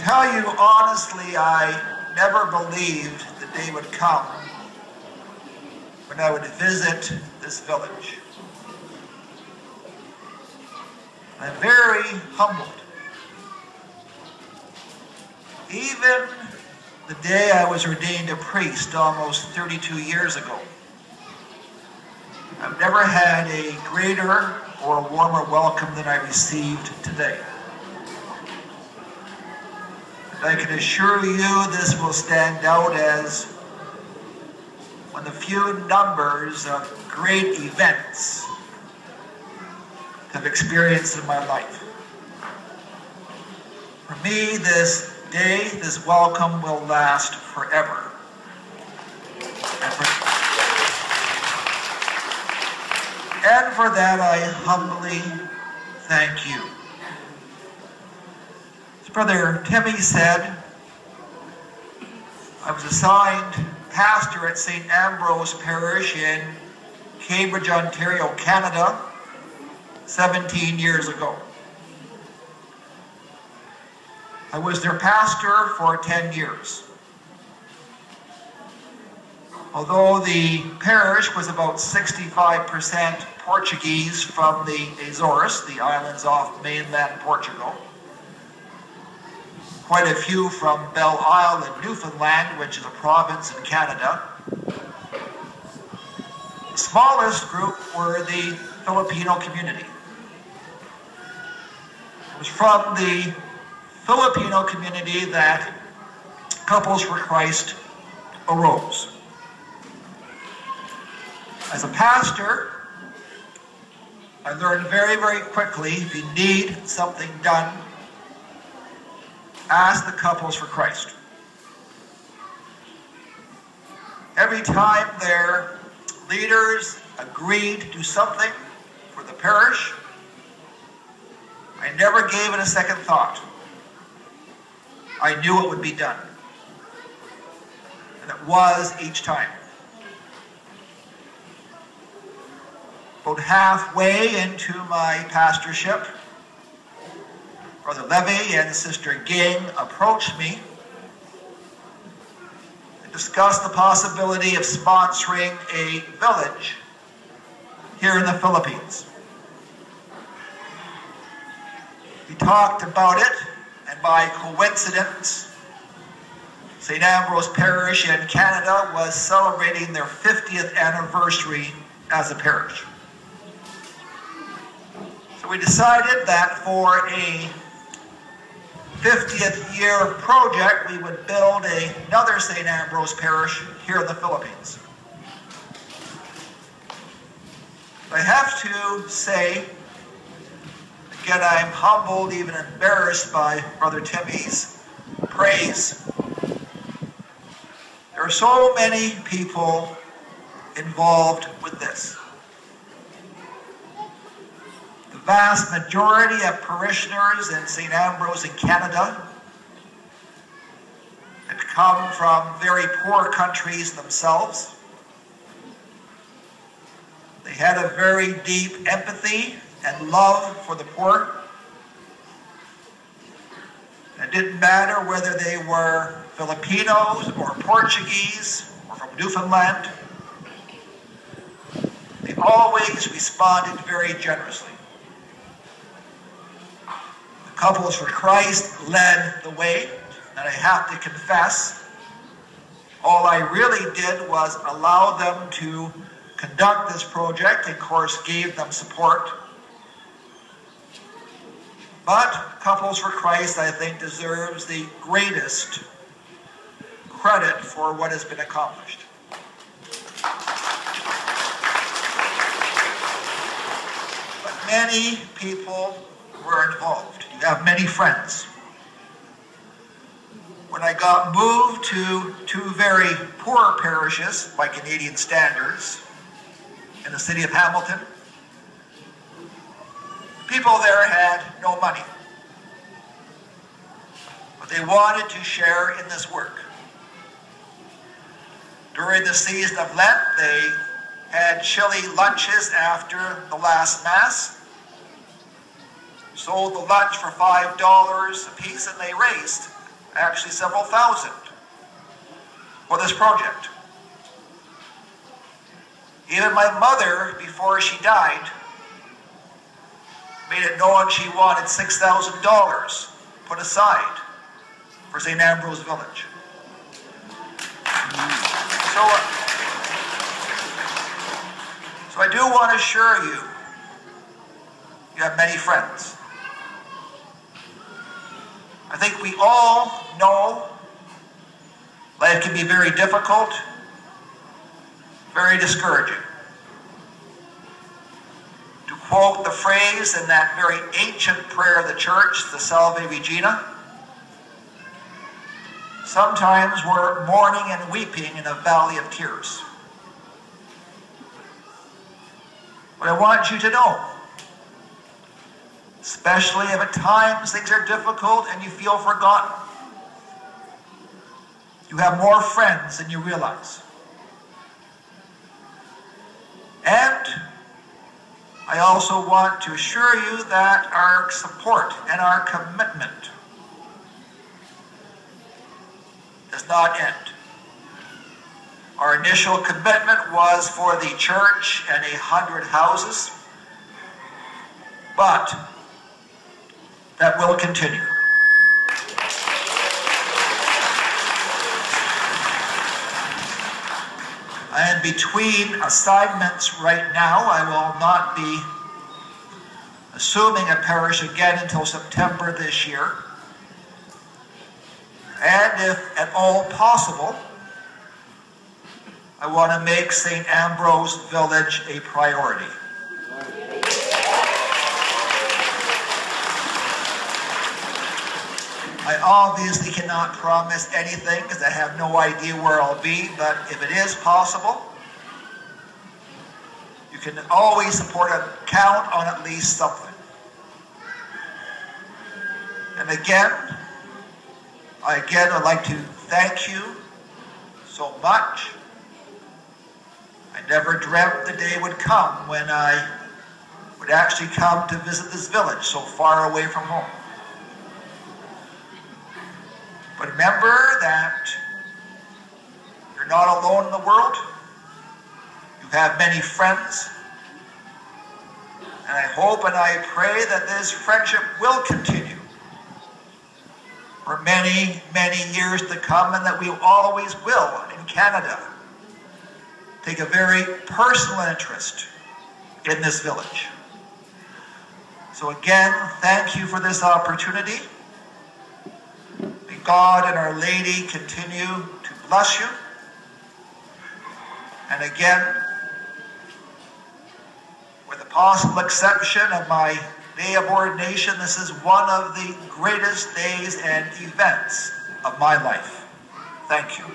tell you honestly, I never believed the day would come when I would visit this village. I'm very humbled. Even the day I was ordained a priest almost 32 years ago, I've never had a greater or a warmer welcome than I received today. And I can assure you this will stand out as one of the few numbers of great events I've experienced in my life. For me, this day, this welcome will last forever. And for that, I humbly thank you. As Brother Timmy said, I was assigned pastor at St. Ambrose Parish in Cambridge, Ontario, Canada, 17 years ago. I was their pastor for 10 years. Although the parish was about 65% Portuguese from the Azores, the islands off mainland Portugal, quite a few from Belle Isle in Newfoundland, which is a province in Canada. The smallest group were the Filipino community. It was from the Filipino community that Couples for Christ arose. As a pastor, I learned very, very quickly, if you need something done, ask the Couples for Christ. Every time their leaders agreed to do something for the parish, I never gave it a second thought. I knew it would be done. And it was each time. About halfway into my pastorship, Brother Levy and Sister Ging approached me and discussed the possibility of sponsoring a village here in the Philippines. We talked about it, and by coincidence, St. Ambrose Parish in Canada was celebrating their 50th anniversary as a parish. So we decided that for a 50th year project, we would build another St. Ambrose Parish here in the Philippines. I have to say, again, I'm humbled, even embarrassed by Brother Timmy's praise. There are so many people involved with this. The vast majority of parishioners in St. Ambrose in Canada had come from very poor countries themselves. They had a very deep empathy and love for the poor. It didn't matter whether they were Filipinos or Portuguese or from Newfoundland. They always responded very generously. The Couples for Christ led the way, and I have to confess, all I really did was allow them to conduct this project, and of course gave them support. But Couples for Christ, I think, deserves the greatest credit for what has been accomplished. But many people were involved. You have many friends. When I got moved to two very poor parishes by Canadian standards in the city of Hamilton, people there had no money, but they wanted to share in this work. During the season of Lent, they had chilly lunches after the last Mass, sold the lunch for $5 a piece, and they raised actually several thousand, for this project. Even my mother, before she died, made it known she wanted $6,000 put aside for St. Ambrose Village. So I do want to assure you, you have many friends. I think we all know life can be very difficult, very discouraging. To quote the phrase in that very ancient prayer of the church, the Salve Regina, sometimes we're mourning and weeping in a valley of tears. But I want you to know, especially if at times things are difficult and you feel forgotten, you have more friends than you realize. And I also want to assure you that our support and our commitment does not end. Our initial commitment was for the church and 100 houses, but that will continue. And between assignments right now, I will not be assuming a parish again until September this year. And if at all possible, I want to make St. Ambrose Village a priority. I obviously cannot promise anything because I have no idea where I'll be, but if it is possible, you can always count on at least something. And again, I would like to thank you so much. I never dreamt the day would come when I would actually come to visit this village so far away from home. But remember that you're not alone in the world. You have many friends. And I hope and I pray that this friendship will continue for many, many years to come, and that we always will, in Canada, take a very personal interest in this village. So again, thank you for this opportunity. May God and Our Lady continue to bless you. And again, with the possible exception of my day of ordination, this is one of the greatest days and events of my life. Thank you.